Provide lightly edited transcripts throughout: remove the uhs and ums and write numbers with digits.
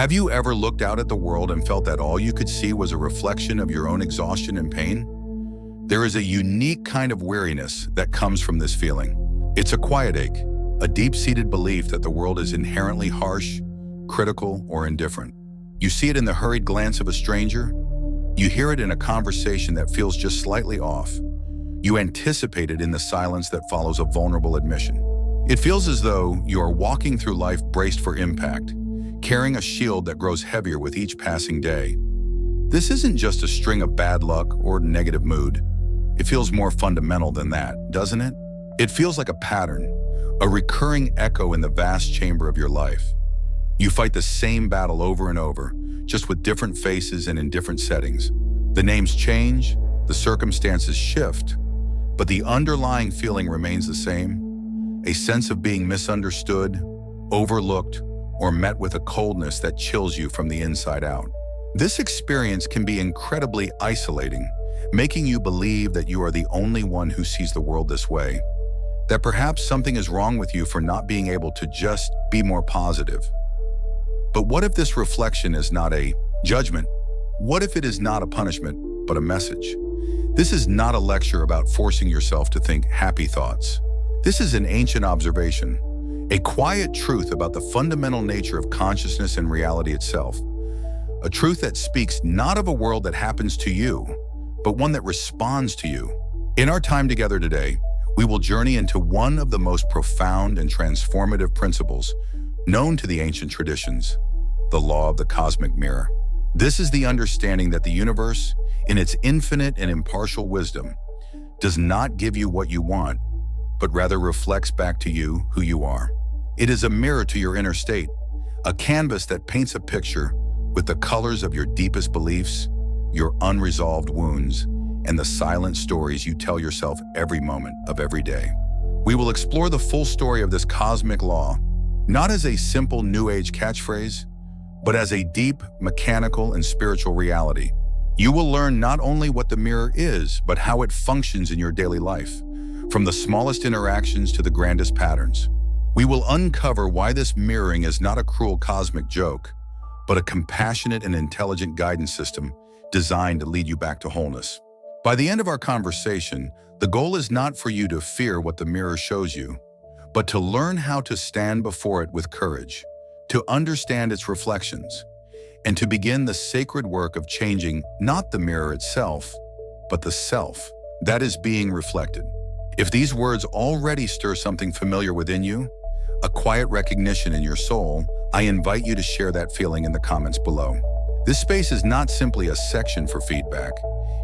Have you ever looked out at the world and felt that all you could see was a reflection of your own exhaustion and pain? There is a unique kind of weariness that comes from this feeling. It's a quiet ache, a deep-seated belief that the world is inherently harsh, critical, or indifferent. You see it in the hurried glance of a stranger. You hear it in a conversation that feels just slightly off. You anticipate it in the silence that follows a vulnerable admission. It feels as though you are walking through life braced for impact, carrying a shield that grows heavier with each passing day. This isn't just a string of bad luck or negative mood. It feels more fundamental than that, doesn't it? It feels like a pattern, a recurring echo in the vast chamber of your life. You fight the same battle over and over, just with different faces and in different settings. The names change, the circumstances shift, but the underlying feeling remains the same, a sense of being misunderstood, overlooked, or met with a coldness that chills you from the inside out. This experience can be incredibly isolating, making you believe that you are the only one who sees the world this way, that perhaps something is wrong with you for not being able to just be more positive. But what if this reflection is not a judgment? What if it is not a punishment, but a message? This is not a lecture about forcing yourself to think happy thoughts. This is an ancient observation, a quiet truth about the fundamental nature of consciousness and reality itself. A truth that speaks not of a world that happens to you, but one that responds to you. In our time together today, we will journey into one of the most profound and transformative principles known to the ancient traditions, the law of the cosmic mirror. This is the understanding that the universe, in its infinite and impartial wisdom, does not give you what you want, but rather reflects back to you who you are. It is a mirror to your inner state, a canvas that paints a picture with the colors of your deepest beliefs, your unresolved wounds, and the silent stories you tell yourself every moment of every day. We will explore the full story of this cosmic law, not as a simple New Age catchphrase, but as a deep, mechanical, and spiritual reality. You will learn not only what the mirror is, but how it functions in your daily life, from the smallest interactions to the grandest patterns. We will uncover why this mirroring is not a cruel cosmic joke, but a compassionate and intelligent guidance system designed to lead you back to wholeness. By the end of our conversation, the goal is not for you to fear what the mirror shows you, but to learn how to stand before it with courage, to understand its reflections, and to begin the sacred work of changing not the mirror itself, but the self that is being reflected. If these words already stir something familiar within you, a quiet recognition in your soul, I invite you to share that feeling in the comments below. This space is not simply a section for feedback.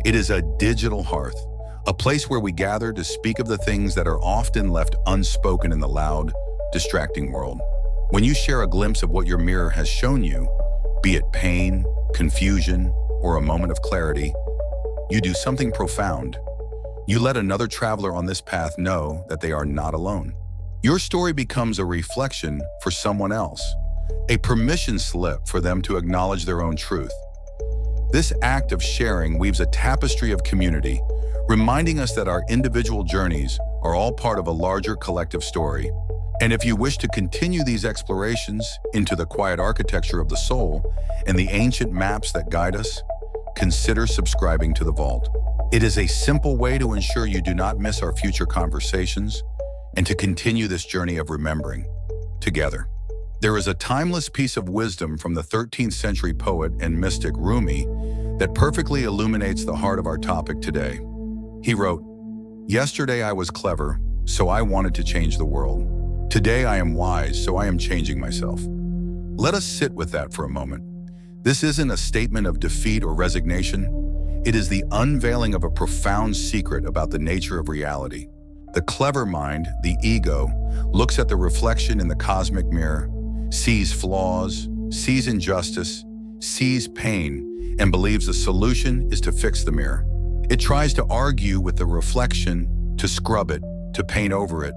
It is a digital hearth, a place where we gather to speak of the things that are often left unspoken in the loud, distracting world. When you share a glimpse of what your mirror has shown you, be it pain, confusion, or a moment of clarity, you do something profound. You let another traveler on this path know that they are not alone. Your story becomes a reflection for someone else, a permission slip for them to acknowledge their own truth. This act of sharing weaves a tapestry of community, reminding us that our individual journeys are all part of a larger collective story. And if you wish to continue these explorations into the quiet architecture of the soul and the ancient maps that guide us, consider subscribing to the Vault. It is a simple way to ensure you do not miss our future conversations and to continue this journey of remembering together. There is a timeless piece of wisdom from the 13th century poet and mystic Rumi that perfectly illuminates the heart of our topic today. He wrote, "Yesterday I was clever, so I wanted to change the world. Today I am wise, so I am changing myself." Let us sit with that for a moment. This isn't a statement of defeat or resignation. It is the unveiling of a profound secret about the nature of reality. The clever mind, the ego, looks at the reflection in the cosmic mirror, sees flaws, sees injustice, sees pain, and believes the solution is to fix the mirror. It tries to argue with the reflection, to scrub it, to paint over it,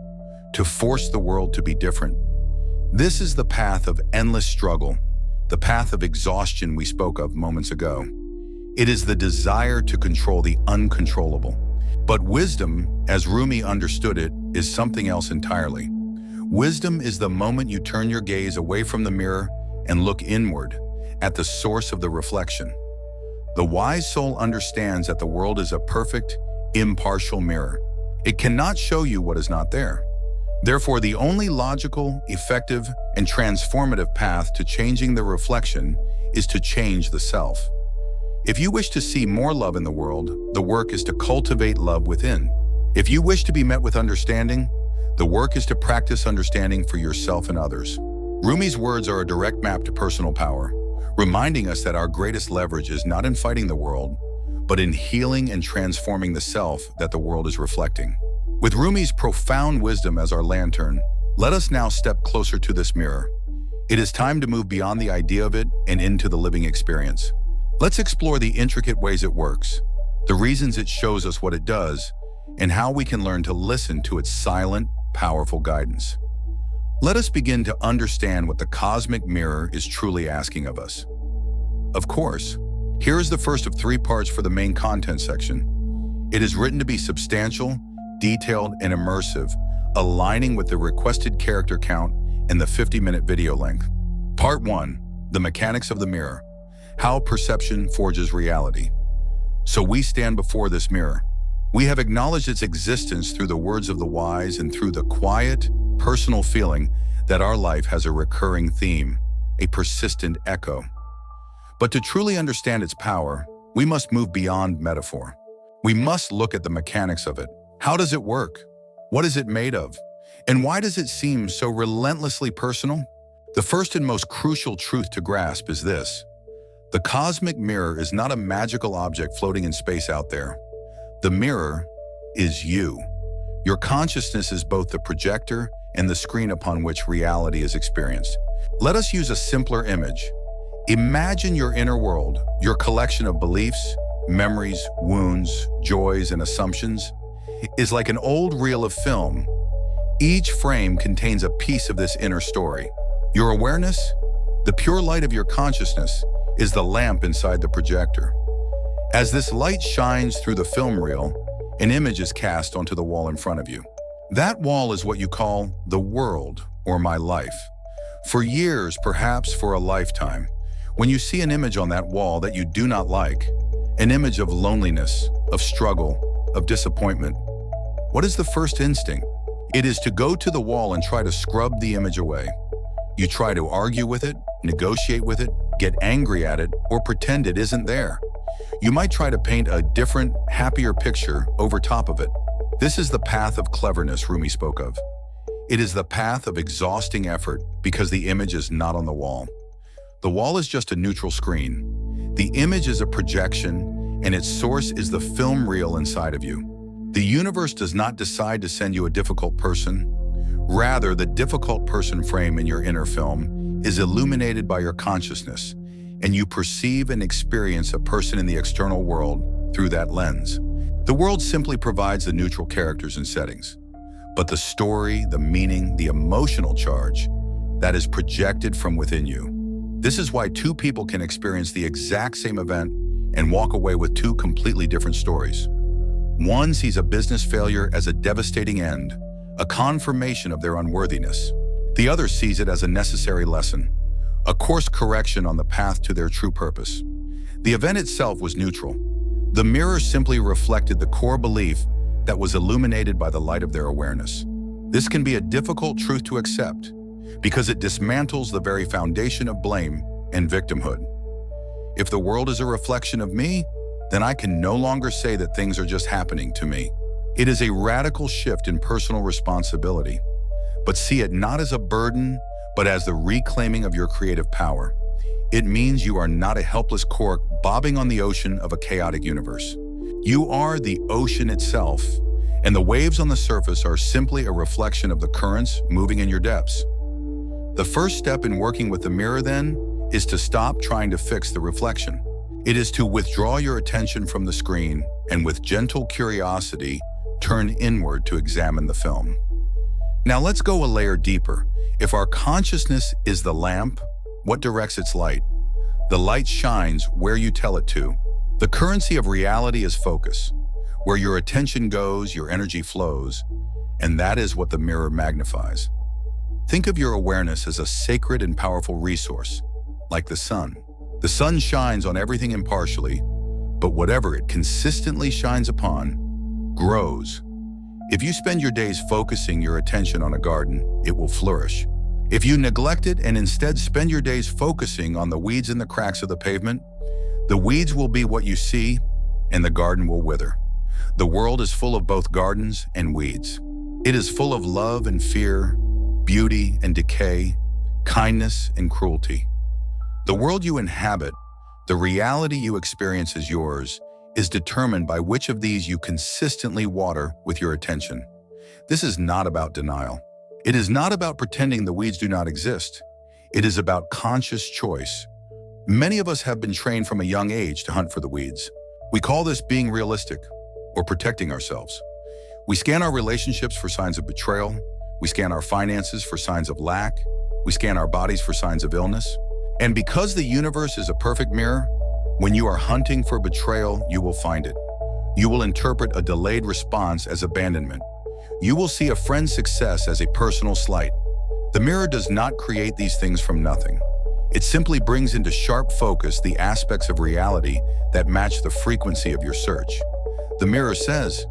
to force the world to be different. This is the path of endless struggle, the path of exhaustion we spoke of moments ago. It is the desire to control the uncontrollable. But wisdom, as Rumi understood it, is something else entirely. Wisdom is the moment you turn your gaze away from the mirror and look inward, at the source of the reflection. The wise soul understands that the world is a perfect, impartial mirror. It cannot show you what is not there. Therefore, the only logical, effective, and transformative path to changing the reflection is to change the self. If you wish to see more love in the world, the work is to cultivate love within. If you wish to be met with understanding, the work is to practice understanding for yourself and others. Rumi's words are a direct map to personal power, reminding us that our greatest leverage is not in fighting the world, but in healing and transforming the self that the world is reflecting. With Rumi's profound wisdom as our lantern, let us now step closer to this mirror. It is time to move beyond the idea of it and into the living experience. Let's explore the intricate ways it works, the reasons it shows us what it does, and how we can learn to listen to its silent, powerful guidance. Let us begin to understand what the cosmic mirror is truly asking of us. Of course, here is the first of 3 parts for the main content section. It is written to be substantial, detailed, and immersive, aligning with the requested character count and the 50-minute video length. Part 1, the mechanics of the mirror, how perception forges reality. So we stand before this mirror. We have acknowledged its existence through the words of the wise and through the quiet, personal feeling that our life has a recurring theme, a persistent echo. But to truly understand its power, we must move beyond metaphor. We must look at the mechanics of it. How does it work? What is it made of? And why does it seem so relentlessly personal? The first and most crucial truth to grasp is this: the cosmic mirror is not a magical object floating in space out there. The mirror is you. Your consciousness is both the projector and the screen upon which reality is experienced. Let us use a simpler image. Imagine your inner world, your collection of beliefs, memories, wounds, joys, and assumptions, is like an old reel of film. Each frame contains a piece of this inner story. Your awareness, the pure light of your consciousness, is the lamp inside the projector. As this light shines through the film reel, an image is cast onto the wall in front of you. That wall is what you call the world or my life. For years, perhaps for a lifetime, when you see an image on that wall that you do not like, an image of loneliness, of struggle, of disappointment, what is the first instinct? It is to go to the wall and try to scrub the image away. You try to argue with it, negotiate with it, get angry at it, or pretend it isn't there. You might try to paint a different, happier picture over top of it. This is the path of cleverness Rumi spoke of. It is the path of exhausting effort because the image is not on the wall. The wall is just a neutral screen. The image is a projection, and its source is the film reel inside of you. The universe does not decide to send you a difficult person. Rather, the difficult person frame in your inner film is illuminated by your consciousness, and you perceive and experience a person in the external world through that lens. The world simply provides the neutral characters and settings, but the story, the meaning, the emotional charge, that is projected from within you. This is why 2 people can experience the exact same event and walk away with 2 completely different stories. One sees a business failure as a devastating end, a confirmation of their unworthiness. The other sees it as a necessary lesson, a course correction on the path to their true purpose. The event itself was neutral. The mirror simply reflected the core belief that was illuminated by the light of their awareness. This can be a difficult truth to accept because it dismantles the very foundation of blame and victimhood. If the world is a reflection of me, then I can no longer say that things are just happening to me. It is a radical shift in personal responsibility, but see it not as a burden, but as the reclaiming of your creative power. It means you are not a helpless cork bobbing on the ocean of a chaotic universe. You are the ocean itself, and the waves on the surface are simply a reflection of the currents moving in your depths. The first step in working with the mirror, then, is to stop trying to fix the reflection. It is to withdraw your attention from the screen and with gentle curiosity, turn inward to examine the film. Now let's go a layer deeper. If our consciousness is the lamp, what directs its light? The light shines where you tell it to. The currency of reality is focus. Where your attention goes, your energy flows, and that is what the mirror magnifies. Think of your awareness as a sacred and powerful resource, like the sun. The sun shines on everything impartially, but whatever it consistently shines upon grows. If you spend your days focusing your attention on a garden, it will flourish. If you neglect it and instead spend your days focusing on the weeds in the cracks of the pavement, the weeds will be what you see and the garden will wither. The world is full of both gardens and weeds. It is full of love and fear, beauty and decay, kindness and cruelty. The world you inhabit, the reality you experience as yours, is determined by which of these you consistently water with your attention. This is not about denial. It is not about pretending the weeds do not exist. It is about conscious choice. Many of us have been trained from a young age to hunt for the weeds. We call this being realistic or protecting ourselves. We scan our relationships for signs of betrayal. We scan our finances for signs of lack. We scan our bodies for signs of illness. And because the universe is a perfect mirror, when you are hunting for betrayal, you will find it. You will interpret a delayed response as abandonment. You will see a friend's success as a personal slight. The mirror does not create these things from nothing. It simply brings into sharp focus the aspects of reality that match the frequency of your search. The mirror says,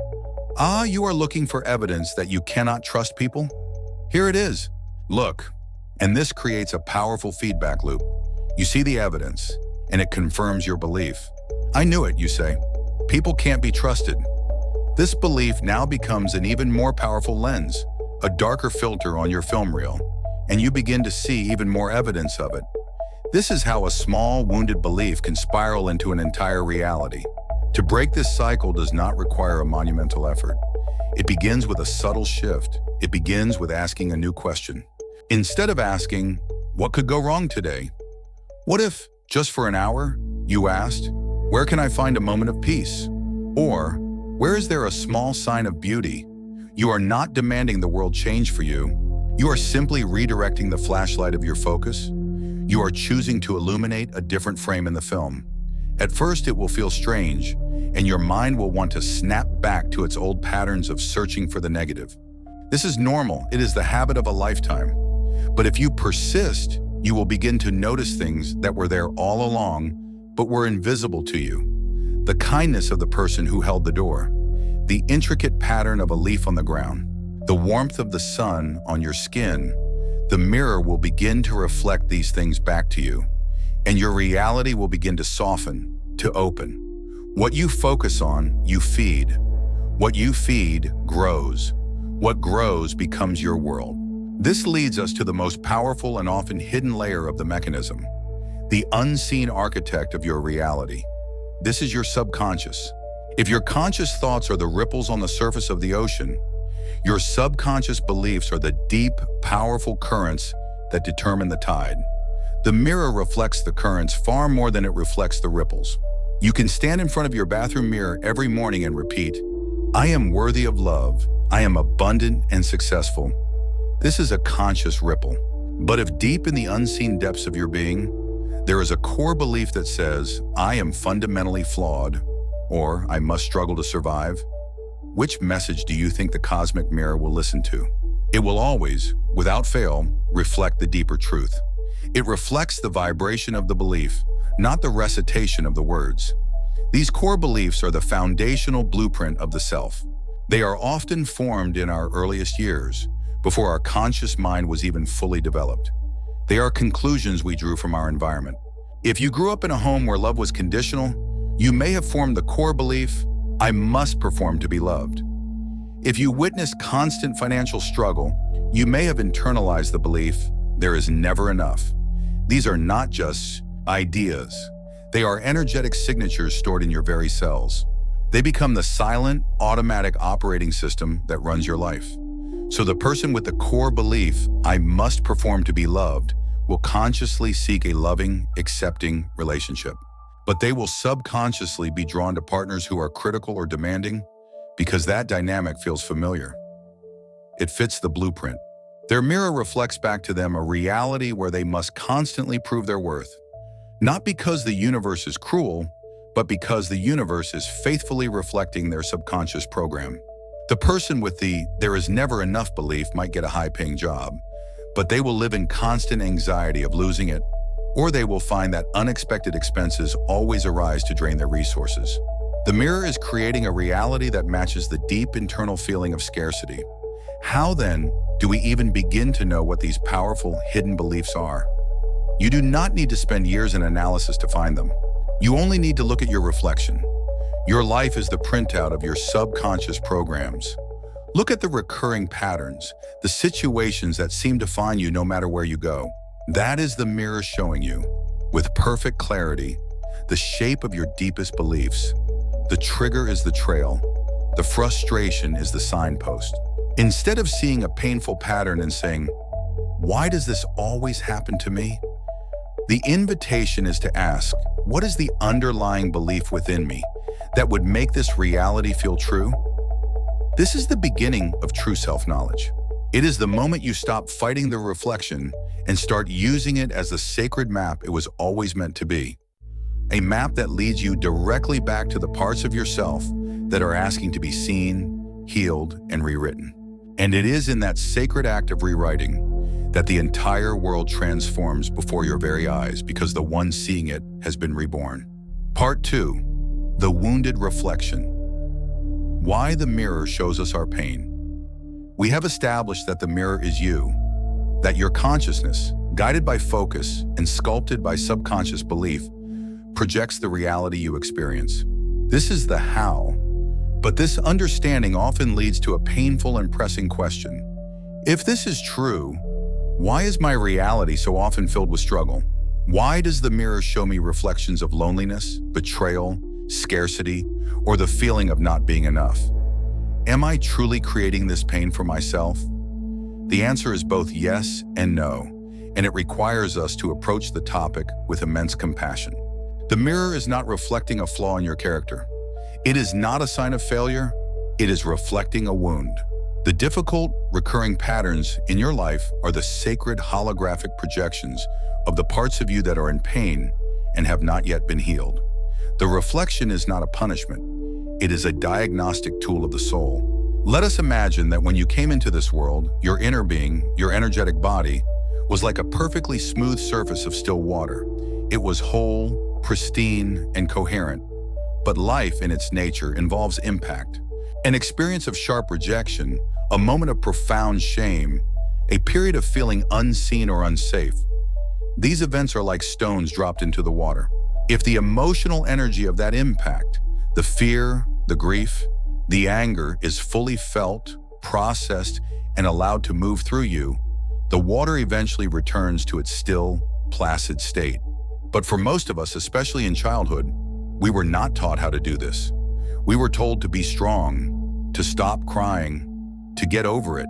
you are looking for evidence that you cannot trust people? Here it is. Look. And this creates a powerful feedback loop. You see the evidence, and it confirms your belief. I knew it, you say. People can't be trusted. This belief now becomes an even more powerful lens, a darker filter on your film reel, and you begin to see even more evidence of it. This is how a small, wounded belief can spiral into an entire reality. To break this cycle does not require a monumental effort. It begins with a subtle shift. It begins with asking a new question. Instead of asking, what could go wrong today? What if, just for an hour, you asked, where can I find a moment of peace? Or, where is there a small sign of beauty? You are not demanding the world change for you. You are simply redirecting the flashlight of your focus. You are choosing to illuminate a different frame in the film. At first, it will feel strange, and your mind will want to snap back to its old patterns of searching for the negative. This is normal. It is the habit of a lifetime. But if you persist, you will begin to notice things that were there all along, but were invisible to you. The kindness of the person who held the door, the intricate pattern of a leaf on the ground, the warmth of the sun on your skin. The mirror will begin to reflect these things back to you, and your reality will begin to soften, to open. What you focus on, you feed. What you feed grows. What grows becomes your world. This leads us to the most powerful and often hidden layer of the mechanism, the unseen architect of your reality. This is your subconscious. If your conscious thoughts are the ripples on the surface of the ocean, your subconscious beliefs are the deep, powerful currents that determine the tide. The mirror reflects the currents far more than it reflects the ripples. You can stand in front of your bathroom mirror every morning and repeat, I am worthy of love. I am abundant and successful. This is a conscious ripple. But if deep in the unseen depths of your being, there is a core belief that says, I am fundamentally flawed, or I must struggle to survive, which message do you think the cosmic mirror will listen to? It will always, without fail, reflect the deeper truth. It reflects the vibration of the belief, not the recitation of the words. These core beliefs are the foundational blueprint of the self. They are often formed in our earliest years, before our conscious mind was even fully developed. They are conclusions we drew from our environment. If you grew up in a home where love was conditional, you may have formed the core belief, I must perform to be loved. If you witnessed constant financial struggle, you may have internalized the belief, there is never enough. These are not just ideas. They are energetic signatures stored in your very cells. They become the silent, automatic operating system that runs your life. So the person with the core belief, I must perform to be loved, will consciously seek a loving, accepting relationship. But they will subconsciously be drawn to partners who are critical or demanding because that dynamic feels familiar. It fits the blueprint. Their mirror reflects back to them a reality where they must constantly prove their worth, not because the universe is cruel, but because the universe is faithfully reflecting their subconscious program. The person with the there is never enough belief might get a high-paying job, but they will live in constant anxiety of losing it or they will find that unexpected expenses always arise to drain their resources. The mirror is creating a reality that matches the deep internal feeling of scarcity. How then do we even begin to know what these powerful hidden beliefs are? You do not need to spend years in analysis to find them. You only need to look at your reflection. Your life is the printout of your subconscious programs. Look at the recurring patterns, the situations that seem to find you no matter where you go. That is the mirror showing you, with perfect clarity, the shape of your deepest beliefs. The trigger is the trail. The frustration is the signpost. Instead of seeing a painful pattern and saying, "Why does this always happen to me?" The invitation is to ask, what is the underlying belief within me that would make this reality feel true? This is the beginning of true self-knowledge. It is the moment you stop fighting the reflection and start using it as the sacred map it was always meant to be. A map that leads you directly back to the parts of yourself that are asking to be seen, healed, and rewritten. And it is in that sacred act of rewriting that the entire world transforms before your very eyes because the one seeing it has been reborn. Part 2, the wounded reflection. Why the mirror shows us our pain. We have established that the mirror is you, that your consciousness, guided by focus and sculpted by subconscious belief, projects the reality you experience. This is the how, but this understanding often leads to a painful and pressing question. If this is true, why is my reality so often filled with struggle? Why does the mirror show me reflections of loneliness, betrayal, scarcity, or the feeling of not being enough? Am I truly creating this pain for myself? The answer is both yes and no, and it requires us to approach the topic with immense compassion. The mirror is not reflecting a flaw in your character. It is not a sign of failure. It is reflecting a wound. The difficult, recurring patterns in your life are the sacred holographic projections of the parts of you that are in pain and have not yet been healed. The reflection is not a punishment. It is a diagnostic tool of the soul. Let us imagine that when you came into this world, your inner being, your energetic body, was like a perfectly smooth surface of still water. It was whole, pristine, and coherent. But life in its nature involves impact. An experience of sharp rejection, a moment of profound shame, a period of feeling unseen or unsafe. These events are like stones dropped into the water. If the emotional energy of that impact, the fear, the grief, the anger is fully felt, processed, and allowed to move through you, the water eventually returns to its still, placid state. But for most of us, especially in childhood, we were not taught how to do this. We were told to be strong, to stop crying, to get over it.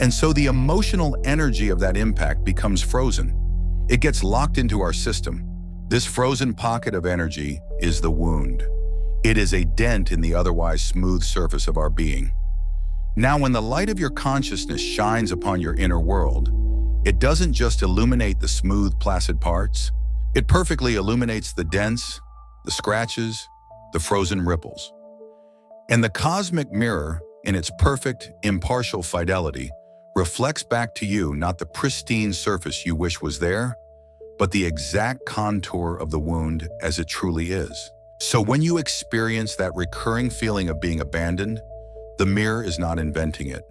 And so the emotional energy of that impact becomes frozen. It gets locked into our system. This frozen pocket of energy is the wound. It is a dent in the otherwise smooth surface of our being. Now, when the light of your consciousness shines upon your inner world, it doesn't just illuminate the smooth, placid parts. It perfectly illuminates the dents, the scratches, the frozen ripples. And the cosmic mirror, in its perfect, impartial fidelity, reflects back to you not the pristine surface you wish was there, but the exact contour of the wound as it truly is. So when you experience that recurring feeling of being abandoned, the mirror is not inventing it.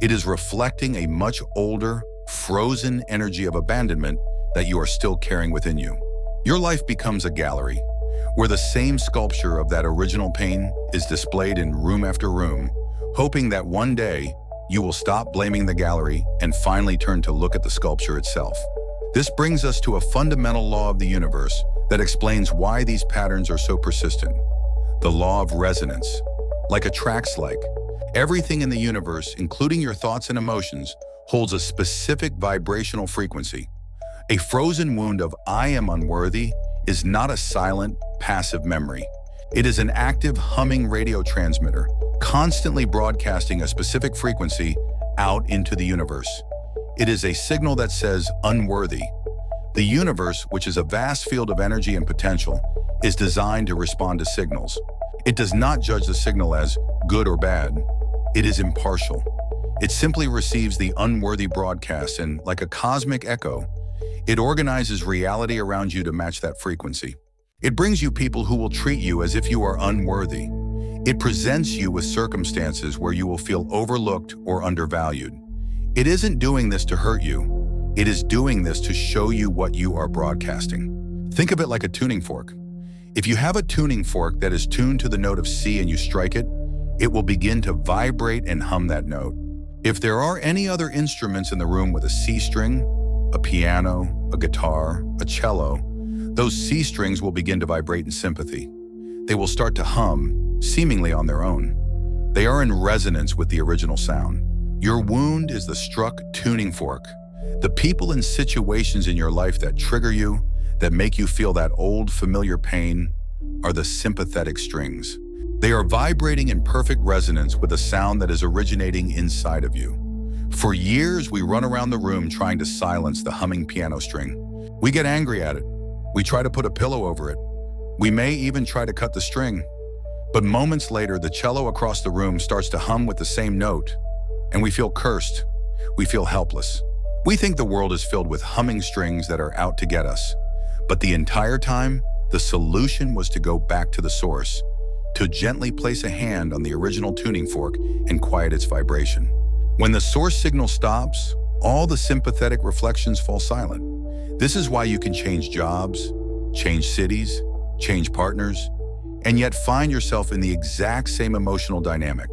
It is reflecting a much older, frozen energy of abandonment that you are still carrying within you. Your life becomes a gallery, where the same sculpture of that original pain is displayed in room after room, hoping that one day you will stop blaming the gallery and finally turn to look at the sculpture itself. This brings us to a fundamental law of the universe that explains why these patterns are so persistent. The law of resonance. Like a track-like, everything in the universe, including your thoughts and emotions, holds a specific vibrational frequency. A frozen wound of "I am unworthy" is not a silent, passive memory. It is an active, humming radio transmitter, constantly broadcasting a specific frequency out into the universe. It is a signal that says unworthy. The universe, which is a vast field of energy and potential, is designed to respond to signals. It does not judge the signal as good or bad. It is impartial. It simply receives the unworthy broadcast and, like a cosmic echo, It organizes reality around you to match that frequency. It brings you people who will treat you as if you are unworthy. It presents you with circumstances where you will feel overlooked or undervalued. It isn't doing this to hurt you. It is doing this to show you what you are broadcasting. Think of it like a tuning fork. If you have a tuning fork that is tuned to the note of C and you strike it, it will begin to vibrate and hum that note. If there are any other instruments in the room with a C string, a piano, a guitar, a cello, those C strings will begin to vibrate in sympathy. They will start to hum, seemingly on their own. They are in resonance with the original sound. Your wound is the struck tuning fork. The people and situations in your life that trigger you, that make you feel that old familiar pain, are the sympathetic strings. They are vibrating in perfect resonance with a sound that is originating inside of you. For years, we run around the room trying to silence the humming piano string. We get angry at it. We try to put a pillow over it. We may even try to cut the string. But moments later, the cello across the room starts to hum with the same note, and we feel cursed. We feel helpless. We think the world is filled with humming strings that are out to get us. But the entire time, the solution was to go back to the source, to gently place a hand on the original tuning fork and quiet its vibration. When the source signal stops, all the sympathetic reflections fall silent. This is why you can change jobs, change cities, change partners, and yet find yourself in the exact same emotional dynamic.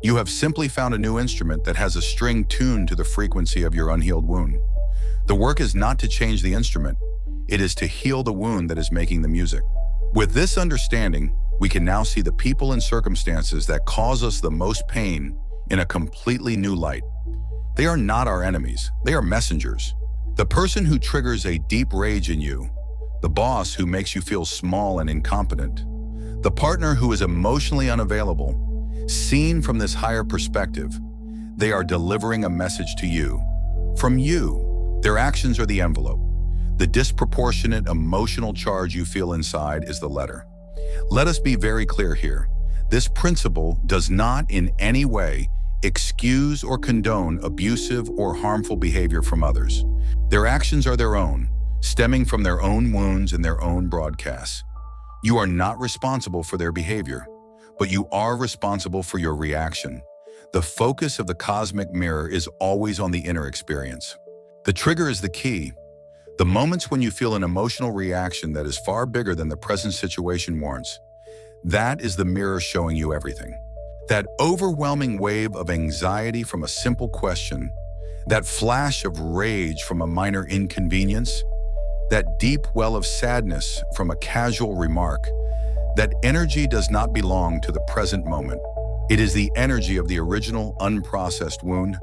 You have simply found a new instrument that has a string tuned to the frequency of your unhealed wound. The work is not to change the instrument. It is to heal the wound that is making the music. With this understanding, we can now see the people and circumstances that cause us the most pain in a completely new light. They are not our enemies. They are messengers. The person who triggers a deep rage in you, the boss who makes you feel small and incompetent, the partner who is emotionally unavailable, seen from this higher perspective, they are delivering a message to you. From you, their actions are the envelope. The disproportionate emotional charge you feel inside is the letter. Let us be very clear here. This principle does not in any way excuse or condone abusive or harmful behavior from others. Their actions are their own, stemming from their own wounds and their own broadcasts. You are not responsible for their behavior, but you are responsible for your reaction. The focus of the cosmic mirror is always on the inner experience. The trigger is the key. The moments when you feel an emotional reaction that is far bigger than the present situation warrants, that is the mirror showing you everything. That overwhelming wave of anxiety from a simple question, that flash of rage from a minor inconvenience, that deep well of sadness from a casual remark, that energy does not belong to the present moment. It is the energy of the original unprocessed wound,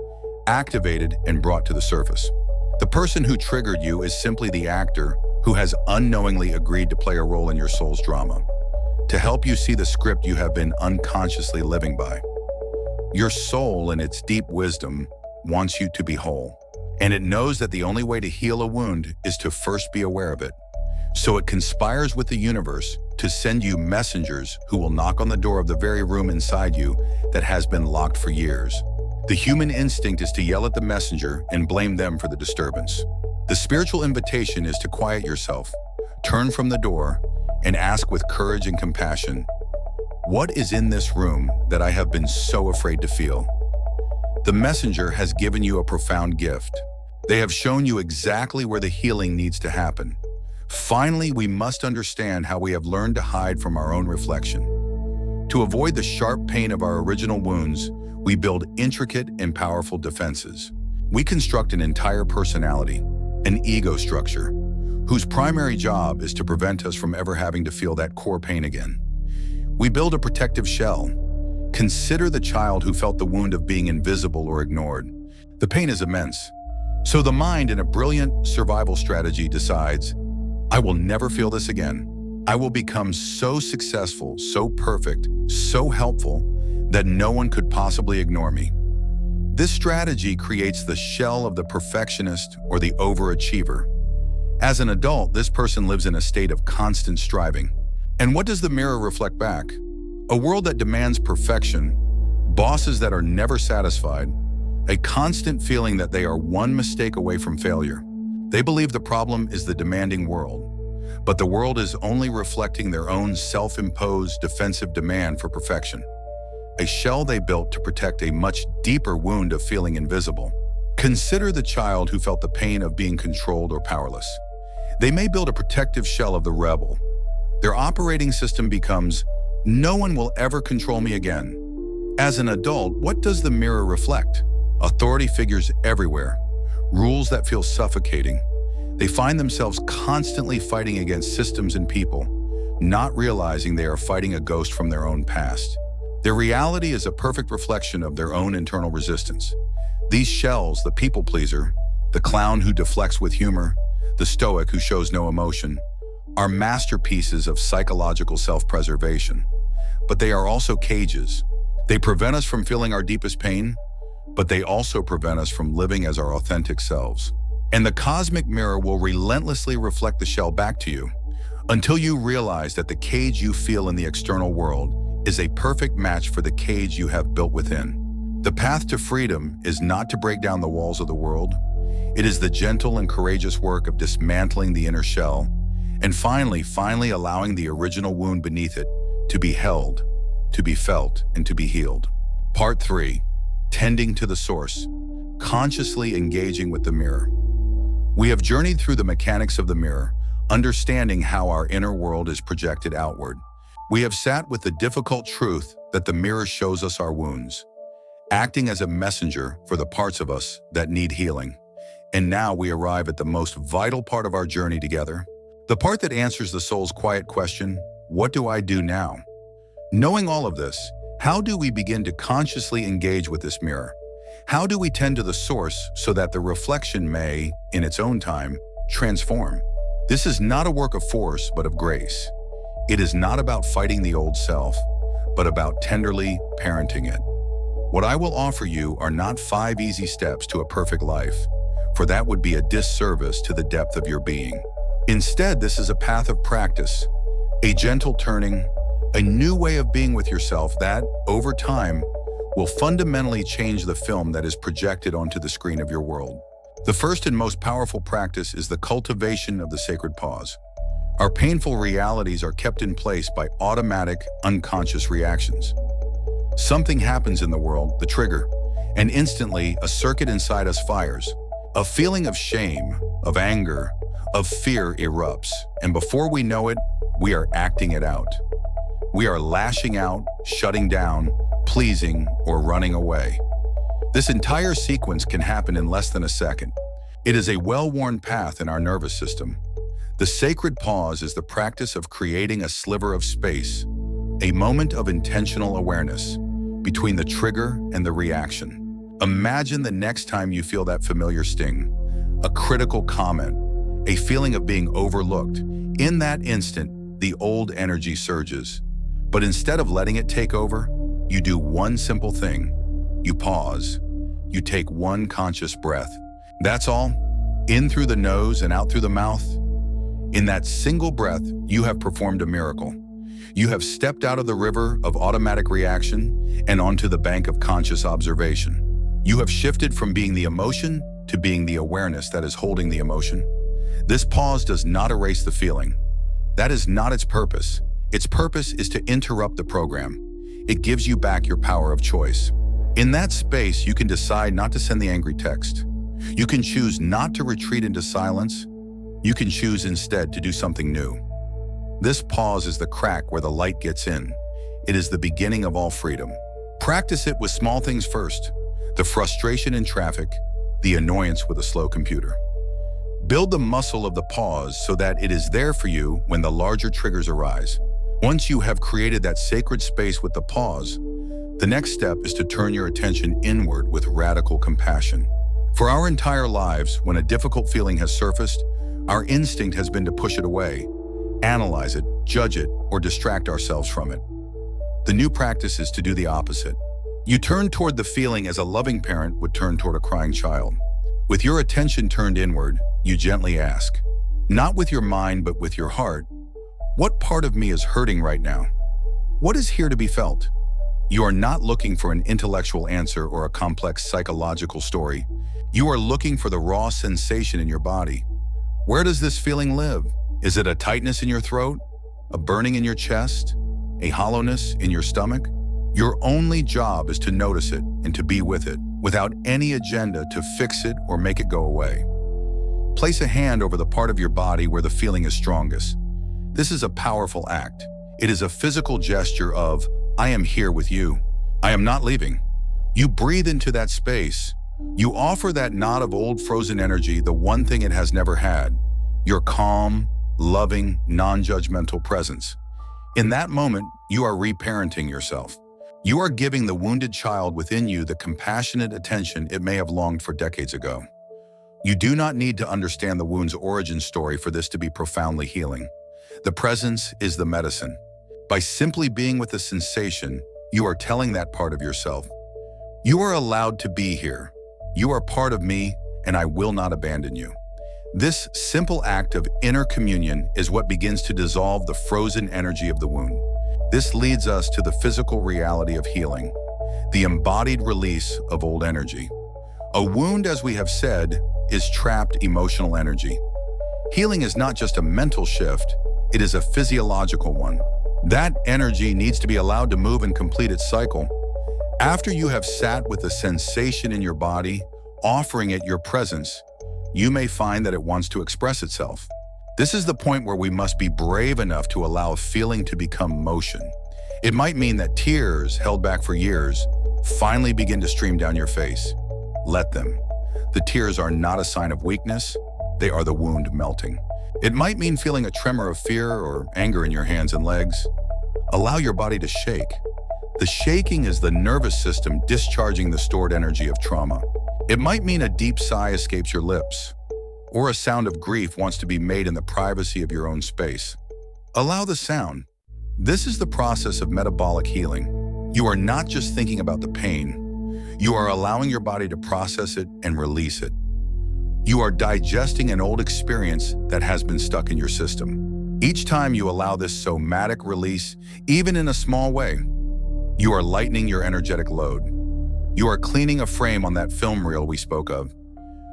activated and brought to the surface. The person who triggered you is simply the actor who has unknowingly agreed to play a role in your soul's drama, to help you see the script you have been unconsciously living by. Your soul, in its deep wisdom, wants you to be whole, and it knows that the only way to heal a wound is to first be aware of it. So it conspires with the universe to send you messengers who will knock on the door of the very room inside you that has been locked for years. The human instinct is to yell at the messenger and blame them for the disturbance. The spiritual invitation is to quiet yourself, turn from the door, and ask with courage and compassion, what is in this room that I have been so afraid to feel? The messenger has given you a profound gift. They have shown you exactly where the healing needs to happen. Finally, we must understand how we have learned to hide from our own reflection. To avoid the sharp pain of our original wounds, we build intricate and powerful defenses. We construct an entire personality, an ego structure, whose primary job is to prevent us from ever having to feel that core pain again. We build a protective shell. Consider the child who felt the wound of being invisible or ignored. The pain is immense. So the mind, in a brilliant survival strategy, decides, I will never feel this again. I will become so successful, so perfect, so helpful that no one could possibly ignore me. This strategy creates the shell of the perfectionist or the overachiever. As an adult, this person lives in a state of constant striving. And what does the mirror reflect back? A world that demands perfection, bosses that are never satisfied, a constant feeling that they are one mistake away from failure. They believe the problem is the demanding world, but the world is only reflecting their own self-imposed defensive demand for perfection, a shell they built to protect a much deeper wound of feeling invisible. Consider the child who felt the pain of being controlled or powerless. They may build a protective shell of the rebel. Their operating system becomes, "No one will ever control me again." As an adult, what does the mirror reflect? Authority figures everywhere, rules that feel suffocating. They find themselves constantly fighting against systems and people, not realizing they are fighting a ghost from their own past. Their reality is a perfect reflection of their own internal resistance. These shells, the people pleaser, the clown who deflects with humor, the stoic who shows no emotion, are masterpieces of psychological self-preservation. But they are also cages. They prevent us from feeling our deepest pain, but they also prevent us from living as our authentic selves. And the cosmic mirror will relentlessly reflect the shell back to you until you realize that the cage you feel in the external world is a perfect match for the cage you have built within. The path to freedom is not to break down the walls of the world. It is the gentle and courageous work of dismantling the inner shell and finally allowing the original wound beneath it to be held, to be felt, and to be healed. Part 3. Tending to the source. Consciously engaging with the mirror. We have journeyed through the mechanics of the mirror, understanding how our inner world is projected outward. We have sat with the difficult truth that the mirror shows us our wounds, acting as a messenger for the parts of us that need healing. And now we arrive at the most vital part of our journey together, the part that answers the soul's quiet question, what do I do now? Knowing all of this, how do we begin to consciously engage with this mirror? How do we tend to the source so that the reflection may, in its own time, transform? This is not a work of force, but of grace. It is not about fighting the old self, but about tenderly parenting it. What I will offer you are not 5 easy steps to a perfect life, for that would be a disservice to the depth of your being. Instead, this is a path of practice, a gentle turning, a new way of being with yourself that, over time, will fundamentally change the film that is projected onto the screen of your world. The first and most powerful practice is the cultivation of the sacred pause. Our painful realities are kept in place by automatic, unconscious reactions. Something happens in the world, the trigger, and instantly a circuit inside us fires. A feeling of shame, of anger, of fear erupts, and before we know it, we are acting it out. We are lashing out, shutting down, pleasing, or running away. This entire sequence can happen in less than a second. It is a well-worn path in our nervous system. The sacred pause is the practice of creating a sliver of space, a moment of intentional awareness between the trigger and the reaction. Imagine the next time you feel that familiar sting, a critical comment, a feeling of being overlooked. In that instant, the old energy surges. But instead of letting it take over, you do one simple thing. You pause. You take one conscious breath. That's all. In through the nose and out through the mouth. In that single breath, you have performed a miracle. You have stepped out of the river of automatic reaction and onto the bank of conscious observation. You have shifted from being the emotion to being the awareness that is holding the emotion. This pause does not erase the feeling. That is not its purpose. Its purpose is to interrupt the program. It gives you back your power of choice. In that space, you can decide not to send the angry text. You can choose not to retreat into silence. You can choose instead to do something new. This pause is the crack where the light gets in. It is the beginning of all freedom. Practice it with small things first. The frustration in traffic, the annoyance with a slow computer. Build the muscle of the pause so that it is there for you when the larger triggers arise. Once you have created that sacred space with the pause, the next step is to turn your attention inward with radical compassion. For our entire lives, when a difficult feeling has surfaced, our instinct has been to push it away, analyze it, judge it, or distract ourselves from it. The new practice is to do the opposite. You turn toward the feeling as a loving parent would turn toward a crying child. With your attention turned inward, you gently ask, not with your mind but with your heart, what part of me is hurting right now? What is here to be felt? You are not looking for an intellectual answer or a complex psychological story. You are looking for the raw sensation in your body. Where does this feeling live? Is it a tightness in your throat? A burning in your chest? A hollowness in your stomach? Your only job is to notice it and to be with it, without any agenda to fix it or make it go away. Place a hand over the part of your body where the feeling is strongest. This is a powerful act. It is a physical gesture of, I am here with you. I am not leaving. You breathe into that space. You offer that knot of old frozen energy, the one thing it has never had, your calm, loving, non-judgmental presence. In that moment, you are reparenting yourself. You are giving the wounded child within you the compassionate attention it may have longed for decades ago. You do not need to understand the wound's origin story for this to be profoundly healing. The presence is the medicine. By simply being with the sensation, you are telling that part of yourself, you are allowed to be here. You are part of me, and I will not abandon you. This simple act of inner communion is what begins to dissolve the frozen energy of the wound. This leads us to the physical reality of healing, the embodied release of old energy. A wound, as we have said, is trapped emotional energy. Healing is not just a mental shift, it is a physiological one. That energy needs to be allowed to move and complete its cycle. After you have sat with the sensation in your body, offering it your presence, you may find that it wants to express itself. This is the point where we must be brave enough to allow a feeling to become motion. It might mean that tears held back for years finally begin to stream down your face. Let them. The tears are not a sign of weakness, they are the wound melting. It might mean feeling a tremor of fear or anger in your hands and legs. Allow your body to shake. The shaking is the nervous system discharging the stored energy of trauma. It might mean a deep sigh escapes your lips, or a sound of grief wants to be made in the privacy of your own space. Allow the sound. This is the process of metabolic healing. You are not just thinking about the pain. You are allowing your body to process it and release it. You are digesting an old experience that has been stuck in your system. Each time you allow this somatic release, even in a small way, you are lightening your energetic load. You are cleaning a frame on that film reel we spoke of.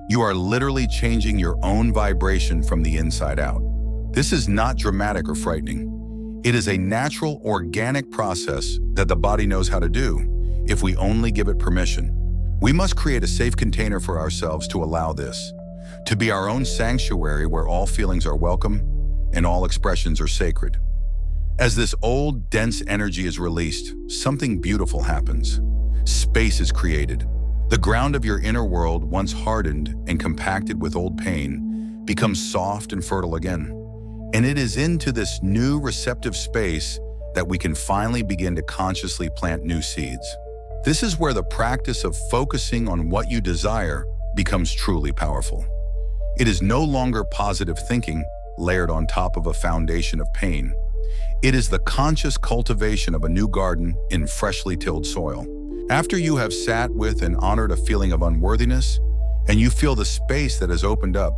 You are literally changing your own vibration from the inside out. This is not dramatic or frightening. It is a natural, organic process that the body knows how to do if we only give it permission. We must create a safe container for ourselves to allow this, to be our own sanctuary where all feelings are welcome and all expressions are sacred. As this old, dense energy is released, something beautiful happens. Space is created. The ground of your inner world, once hardened and compacted with old pain, becomes soft and fertile again. And it is into this new receptive space that we can finally begin to consciously plant new seeds. This is where the practice of focusing on what you desire becomes truly powerful. It is no longer positive thinking layered on top of a foundation of pain. It is the conscious cultivation of a new garden in freshly tilled soil. After you have sat with and honored a feeling of unworthiness, and you feel the space that has opened up,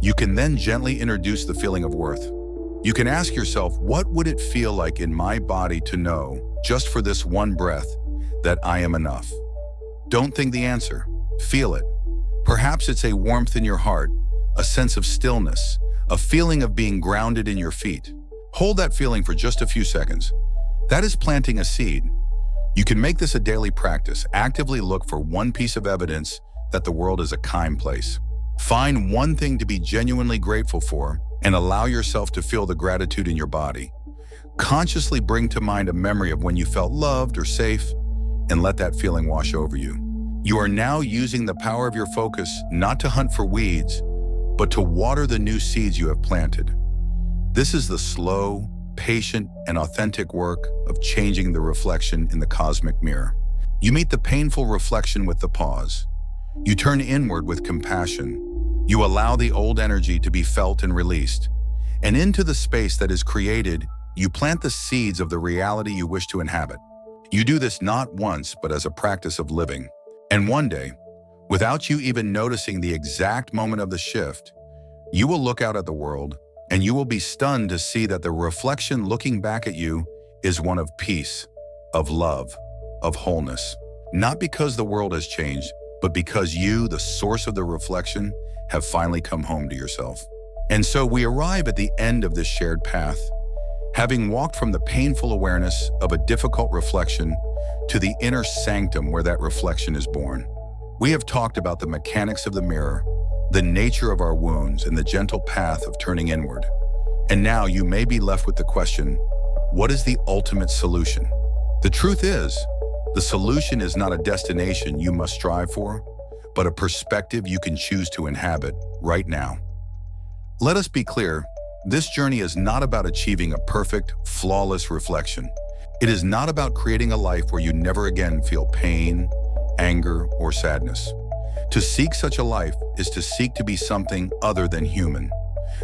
you can then gently introduce the feeling of worth. You can ask yourself, what would it feel like in my body to know, just for this one breath, that I am enough? Don't think the answer. Feel it. Perhaps it's a warmth in your heart, a sense of stillness, a feeling of being grounded in your feet. Hold that feeling for just a few seconds. That is planting a seed. You can make this a daily practice. Actively look for one piece of evidence that the world is a kind place. Find one thing to be genuinely grateful for and allow yourself to feel the gratitude in your body. Consciously bring to mind a memory of when you felt loved or safe and let that feeling wash over you. You are now using the power of your focus not to hunt for weeds, but to water the new seeds you have planted. This is the slow, patient, and authentic work of changing the reflection in the cosmic mirror. You meet the painful reflection with the pause. You turn inward with compassion. You allow the old energy to be felt and released. And into the space that is created, you plant the seeds of the reality you wish to inhabit. You do this not once, but as a practice of living. And one day, without you even noticing the exact moment of the shift, you will look out at the world and you will be stunned to see that the reflection looking back at you is one of peace, of love, of wholeness. Not because the world has changed, but because you, the source of the reflection, have finally come home to yourself. And so we arrive at the end of this shared path, having walked from the painful awareness of a difficult reflection to the inner sanctum where that reflection is born. We have talked about the mechanics of the mirror, the nature of our wounds, and the gentle path of turning inward. And now you may be left with the question, what is the ultimate solution? The truth is, the solution is not a destination you must strive for, but a perspective you can choose to inhabit right now. Let us be clear, this journey is not about achieving a perfect, flawless reflection. It is not about creating a life where you never again feel pain, anger, or sadness. To seek such a life is to seek to be something other than human.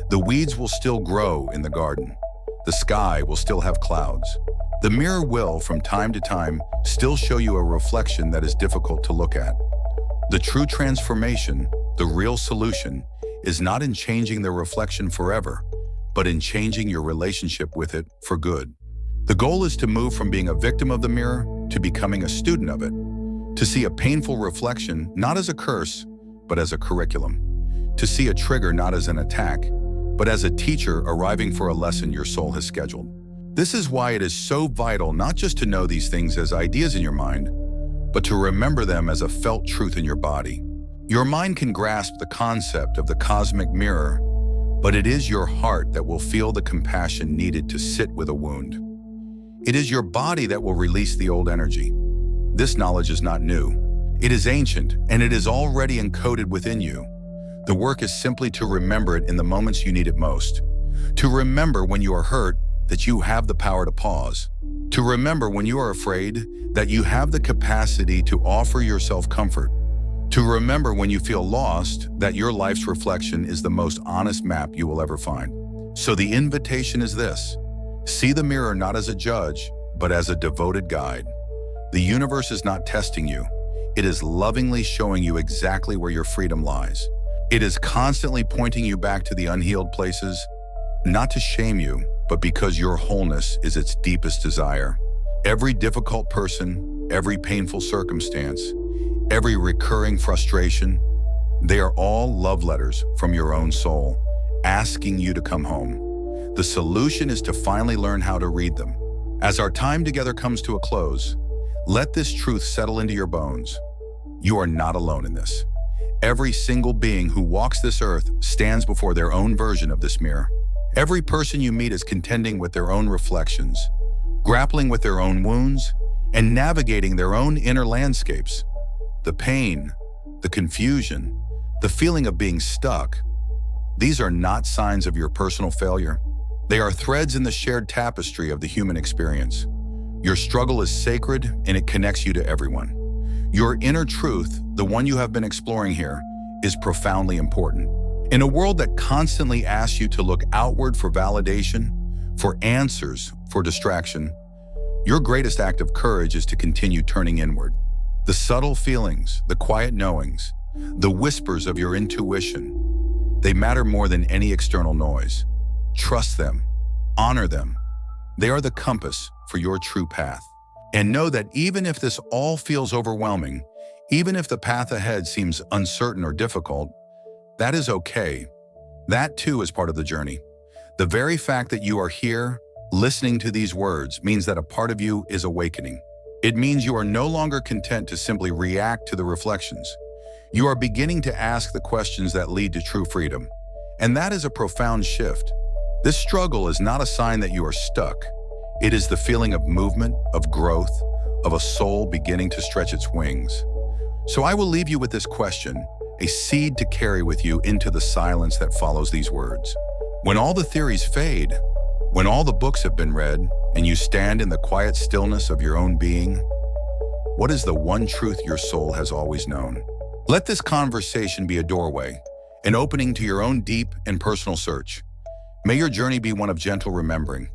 The weeds will still grow in the garden. The sky will still have clouds. The mirror will, from time to time, still show you a reflection that is difficult to look at. The true transformation, the real solution, is not in changing the reflection forever, but in changing your relationship with it for good. The goal is to move from being a victim of the mirror to becoming a student of it, to see a painful reflection not as a curse, but as a curriculum, to see a trigger not as an attack, but as a teacher arriving for a lesson your soul has scheduled. This is why it is so vital not just to know these things as ideas in your mind, but to remember them as a felt truth in your body. Your mind can grasp the concept of the cosmic mirror, but it is your heart that will feel the compassion needed to sit with a wound. It is your body that will release the old energy. This knowledge is not new. It is ancient, and it is already encoded within you. The work is simply to remember it in the moments you need it most. To remember when you are hurt that you have the power to pause. To remember when you are afraid that you have the capacity to offer yourself comfort. To remember when you feel lost that your life's reflection is the most honest map you will ever find. So the invitation is this: see the mirror not as a judge, but as a devoted guide. The universe is not testing you. It is lovingly showing you exactly where your freedom lies. It is constantly pointing you back to the unhealed places, not to shame you, but because your wholeness is its deepest desire. Every difficult person, every painful circumstance, every recurring frustration, they are all love letters from your own soul, asking you to come home. The solution is to finally learn how to read them. As our time together comes to a close, let this truth settle into your bones. You are not alone in this. Every single being who walks this earth stands before their own version of this mirror. Every person you meet is contending with their own reflections, grappling with their own wounds, and navigating their own inner landscapes. The pain, the confusion, the feeling of being stuck, these are not signs of your personal failure. They are threads in the shared tapestry of the human experience. Your struggle is sacred and it connects you to everyone. Your inner truth, the one you have been exploring here, is profoundly important. In a world that constantly asks you to look outward for validation, for answers, for distraction, your greatest act of courage is to continue turning inward. The subtle feelings, the quiet knowings, the whispers of your intuition, they matter more than any external noise. Trust them, honor them. They are the compass for your true path. And know that even if this all feels overwhelming, even if the path ahead seems uncertain or difficult, that is okay. That too is part of the journey. The very fact that you are here, listening to these words, means that a part of you is awakening. It means you are no longer content to simply react to the reflections. You are beginning to ask the questions that lead to true freedom. And that is a profound shift. This struggle is not a sign that you are stuck. It is the feeling of movement, of growth, of a soul beginning to stretch its wings. So I will leave you with this question, a seed to carry with you into the silence that follows these words. When all the theories fade, when all the books have been read, and you stand in the quiet stillness of your own being, what is the one truth your soul has always known? Let this conversation be a doorway, an opening to your own deep and personal search. May your journey be one of gentle remembering,